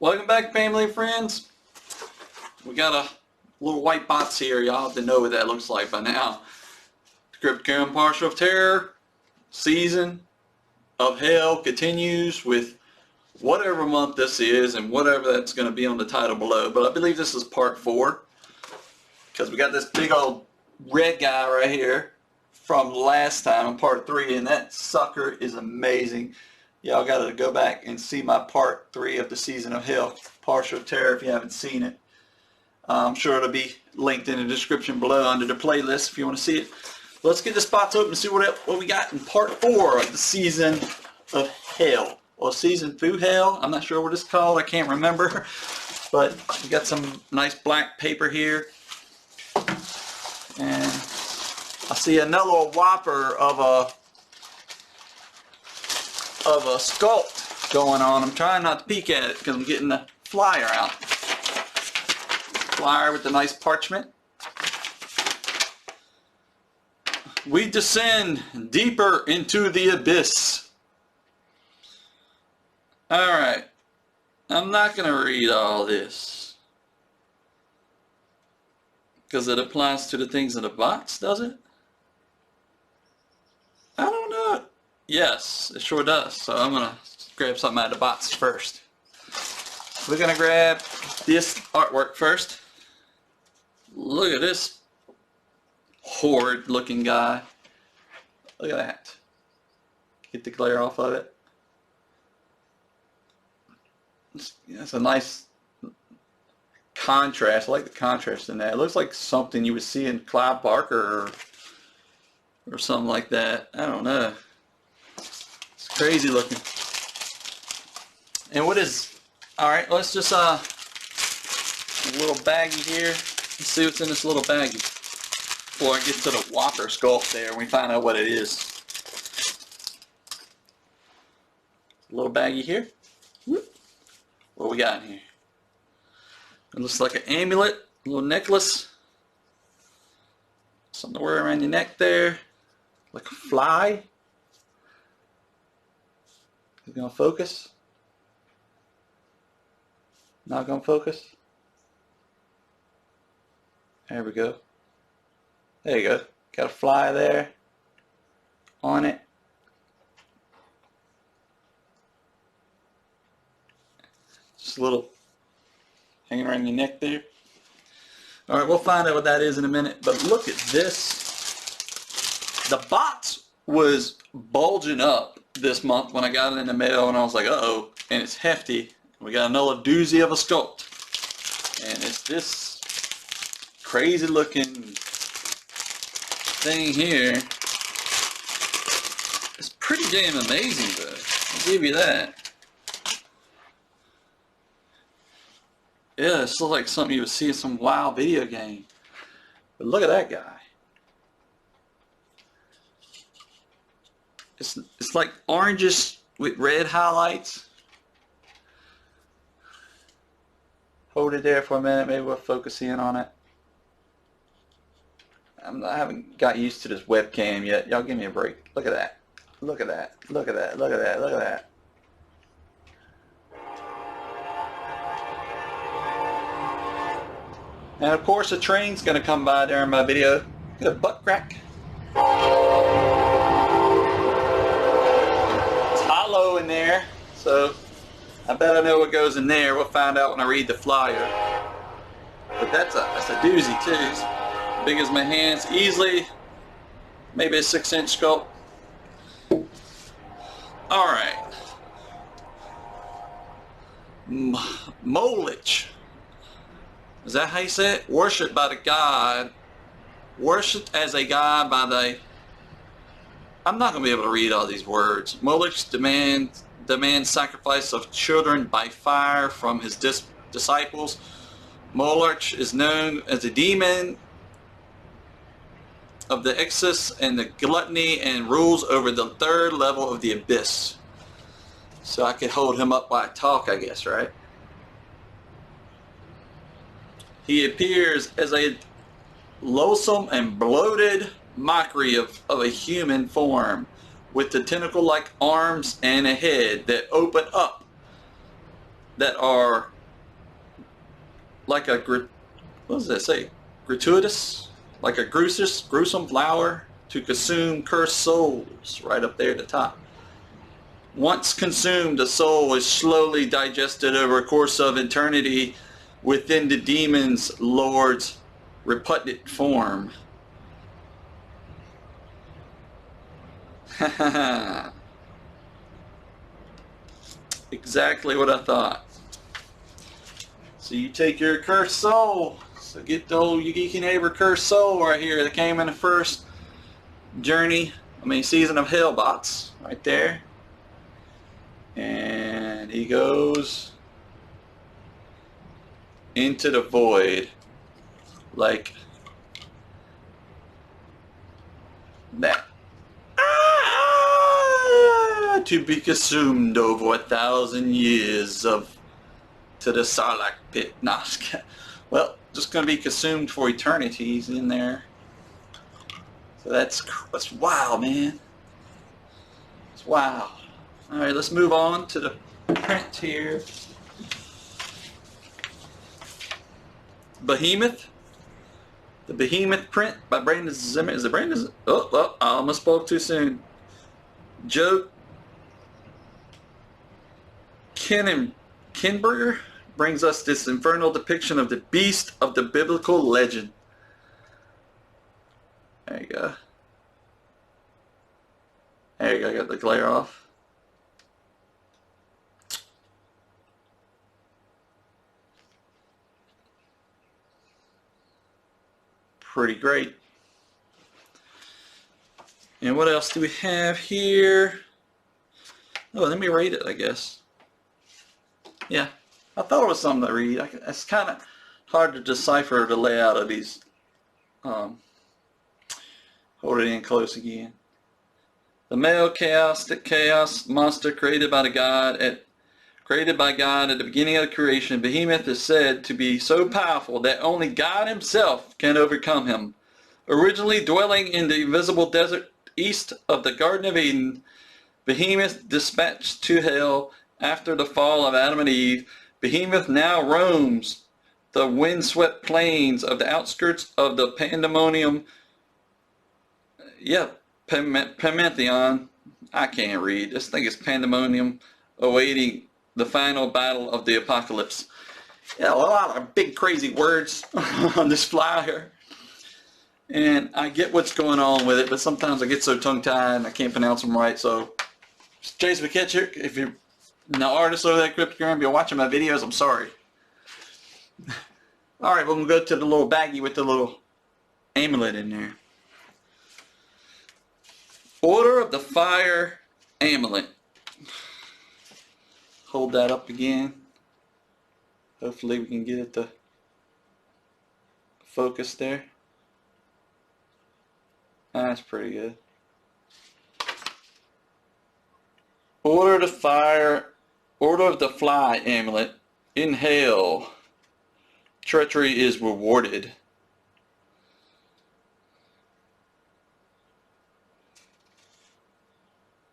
Welcome back, family and friends. We got a little white box here. Y'all have to know what that looks like by now. Cryptocurium Partial of Terror season of hell continues with whatever month this is and whatever that's going to be on the title below. But I believe this is part 4 because we got this big old red guy right here from last time in part 3, and that sucker is amazing. Y'all got to go back and see my part 3 of the season of hell, Partial Terror, if you haven't seen it. I'm sure it'll be linked in the description below under the playlist if you want to see it. Let's get the spots open and see what we got in part 4 of the season of hell. Or season through hell. I'm not sure what it's called. I can't remember. But we got some nice black paper here. And I see another little whopper of a sculpt going on. I'm trying not to peek at it because I'm getting the flyer out. Flyer with the nice parchment. We descend deeper into the abyss. Alright. I'm not going to read all this because it applies to the things in the box, does it? I don't know. Yes, it sure does. So I'm going to grab something out of the box first. We're going to grab this artwork first. Look at this horrid looking guy. Look at that. Get the glare off of it. It's a nice contrast. I like the contrast in that. It looks like something you would see in Clive Barker or something like that. I don't know. It's crazy looking. And what is... Alright, let's just a little baggie here. Let's see what's in this little baggie before I get to the Whopper sculpt there and we find out what it is. A little baggie here. What we got in here? It looks like an amulet, a little necklace. Something to wear around your neck there. Like a fly. Is it gonna focus? Not gonna focus? There we go. There you go. Got a fly there on it. Just a little hanging around your neck there. Alright, we'll find out what that is in a minute. But look at this. The box was bulging up this month when I got it in the mail and I was like, uh-oh. And it's hefty. We got another doozy of a sculpt. And it's this crazy looking thing here. It's pretty damn amazing though. I'll give you that. Yeah, this looks like something you would see in some wild video game. But look at that guy. It's like oranges with red highlights. Hold it there for a minute, maybe we'll focus in on it. I haven't got used to this webcam yet. Y'all give me a break. Look at that. Look at that. Look at that. Look at that. Look at that. And of course a train's going to come by during my video. Get a butt crack. It's hollow in there, so I bet I know what goes in there. We'll find out when I read the flyer. But that's a doozy too. It's big as my hands, easily maybe a 6-inch sculpt. Alright. Molich. Is that how you say it? Worshipped by the god. Worshipped as a god by the... I'm not going to be able to read all these words. Molich demands sacrifice of children by fire from his disciples. Molich is known as a demon of the excess and the gluttony and rules over the 3rd level of the abyss. So I could hold him up while I talk, I guess, right? He appears as a loathsome and bloated mockery of a human form with the tentacle-like arms and a head that open up that are like a, what does that say? Gratuitous? Like a gruesome flower to consume cursed souls, right up there at the top. Once consumed, the soul is slowly digested over a course of eternity within the demon's lord's repugnant form. Exactly what I thought. So you take your cursed soul. So get the old Geeky Neighbor cursed soul right here that came in the first season of Hellbots, right there. And he goes into the void like that. To be consumed over 1,000 years to the Sarlacc pit. Nah, well, just going to be consumed for eternity. He's in there. So that's wild, man. It's wild. Alright, let's move on to the print here. Behemoth. The Behemoth print by Brandon Zimmer. Is it Brandon? Oh, I almost spoke too soon. Joe Kinberger brings us this infernal depiction of the beast of the biblical legend. There you go. There you go, I got the glare off. Pretty great. And what else do we have here? Oh, let me read it, I guess. Yeah, I thought it was something to read. It's kind of hard to decipher the layout of these. Hold it in close again. The male chaos monster created by God at the beginning of creation, Behemoth is said to be so powerful that only God himself can overcome him. Originally dwelling in the invisible desert east of the Garden of Eden, Behemoth dispatched to hell after the fall of Adam and Eve. Behemoth now roams the windswept plains of the outskirts of the Pantheon. I can't read. This thing is Pandemonium, awaiting the final battle of the apocalypse. Yeah, a lot of big crazy words on this flyer. And I get what's going on with it, but sometimes I get so tongue-tied and I can't pronounce them right. So, Jason McKetchick, if you're the artist over that Cryptocurium, you're watching my videos, I'm sorry. Alright, we'll go to the little baggie with the little amulet in there. Order of the Fire Amulet. Hold that up again. Hopefully we can get it to focus there. That's pretty good. Order of the Fly Amulet. In hell, treachery is rewarded.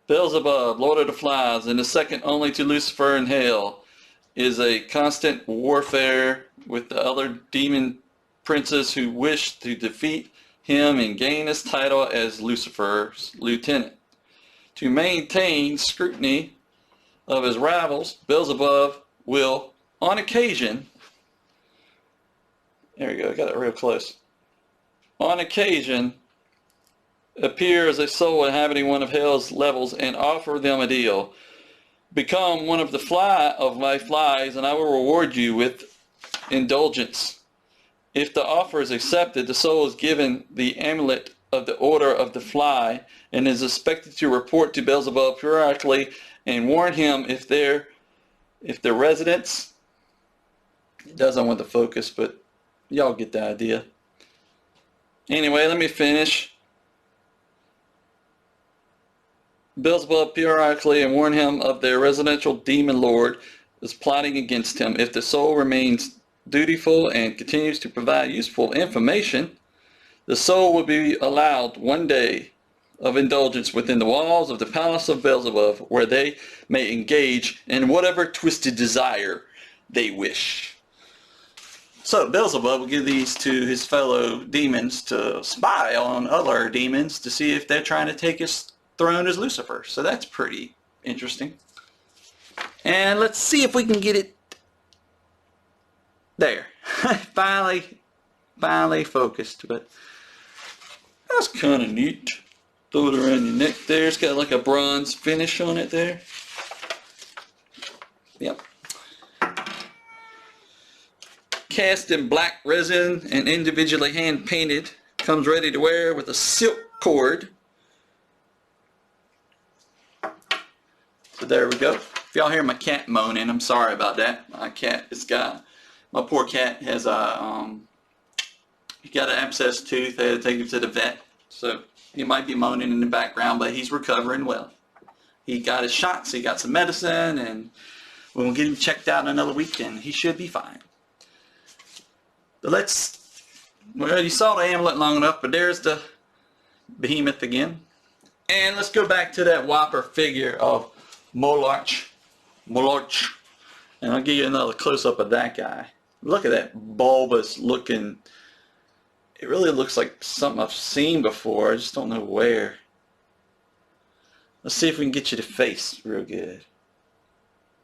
Beelzebub, Lord of the Flies, and the second only to Lucifer in hell, is a constant warfare with the other demon princes who wish to defeat him and gain his title as Lucifer's lieutenant. To maintain scrutiny of his rivals, Beelzebub will, on occasion, there we go, I got it real close, on occasion, appear as a soul inhabiting one of hell's levels and offer them a deal. Become one of my flies, and I will reward you with indulgence. If the offer is accepted, the soul is given the amulet of the Order of the Fly and is expected to report to Beelzebub periodically and warn him if the residents, it doesn't want the focus, but y'all get the idea. Anyway, let me finish. Beelzebub periodically and warn him of their residential demon lord is plotting against him. If the soul remains dutiful and continues to provide useful information, the soul will be allowed one day of indulgence within the walls of the palace of Beelzebub, where they may engage in whatever twisted desire they wish. So Beelzebub will give these to his fellow demons to spy on other demons to see if they're trying to take his throne as Lucifer. So that's pretty interesting. And let's see if we can get it there. finally focused, but that's kind of neat. Throw it around your neck there. It's got like a bronze finish on it there. Yep. Cast in black resin and individually hand painted. Comes ready to wear with a silk cord. So there we go. If y'all hear my cat moaning, I'm sorry about that. My poor cat has a he got an abscessed tooth. They had to take him to the vet. So he might be moaning in the background, but he's recovering well. He got his shots, he got some medicine, and we'll get him checked out in another week, and he should be fine. But well, you saw the amulet long enough, but there's the behemoth again. And let's go back to that whopper figure of Moloch. And I'll give you another close-up of that guy. Look at that bulbous looking. It really looks like something I've seen before. I just don't know where. Let's see if we can get you the face real good.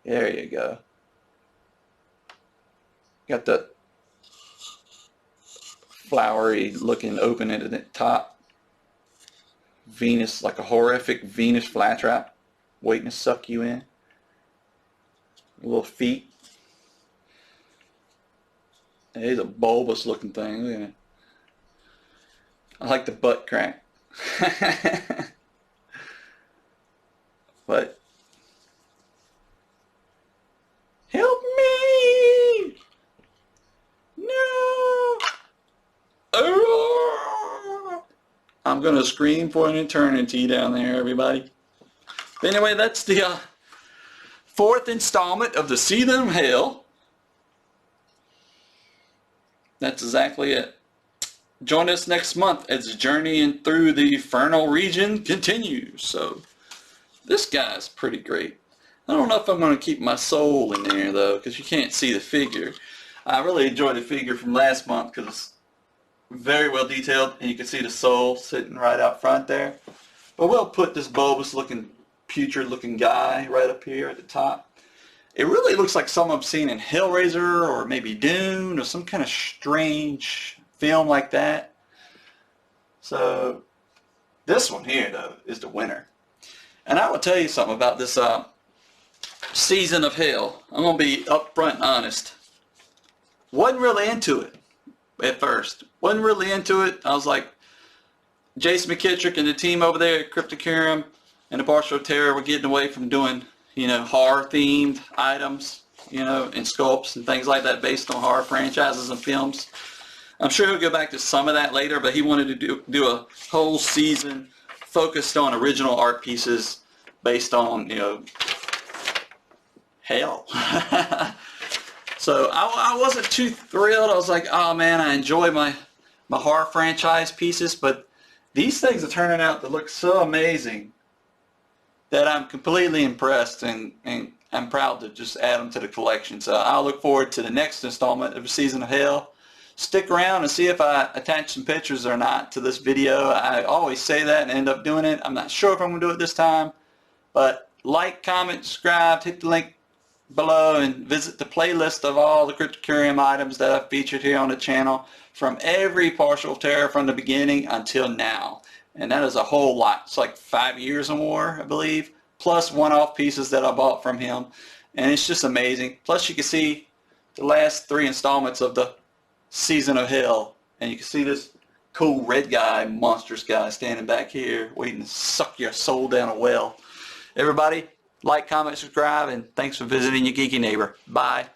There you go. Got the flowery looking opening at the top. Venus, like a horrific Venus flytrap waiting to suck you in. Little feet. It's a bulbous looking thing. Look at it. I like the butt crack. But help me! No! I'm gonna scream for an eternity down there, everybody. But anyway, that's the fourth installment of the Season of Hell. That's exactly it. Join us next month as the journey through the Infernal region continues. So this guy's pretty great. I don't know if I'm going to keep my soul in there though, because you can't see the figure. I really enjoyed the figure from last month because it's very well detailed, and you can see the soul sitting right out front there. But we'll put this bulbous looking, putrid looking guy right up here at the top. It really looks like something I've seen in Hellraiser or maybe Dune or some kind of strange film like that. So this one here though is the winner. And I will tell you something about this Season of Hell. I'm going to be upfront and honest. Wasn't really into it at first. Wasn't really into it. I was like, Jason McKittrick and the team over there at Cryptocurium and the Partial Terror were getting away from doing, you know, horror themed items, you know, and sculpts and things like that based on horror franchises and films. I'm sure he'll go back to some of that later, but he wanted to do a whole season focused on original art pieces based on, you know, hell. So I wasn't too thrilled. I was like, oh man, I enjoy my horror franchise pieces, but these things are turning out to look so amazing that I'm completely impressed, and I'm proud to just add them to the collection. So I'll look forward to the next installment of Season of Hell. Stick around and see if I attach some pictures or not to this video. I always say that and end up doing it. I'm not sure if I'm going to do it this time, but like, comment, subscribe, hit the link below, and visit the playlist of all the Cryptocurium items that I've featured here on the channel from every Partial Terror from the beginning until now. And that is a whole lot. It's like 5 years or more, I believe, plus one-off pieces that I bought from him. And it's just amazing. Plus you can see the last 3 installments of the Season of Hell. And you can see this cool red guy, monstrous guy standing back here waiting to suck your soul down a well. Everybody, like, comment, subscribe, and thanks for visiting your geeky neighbor. Bye.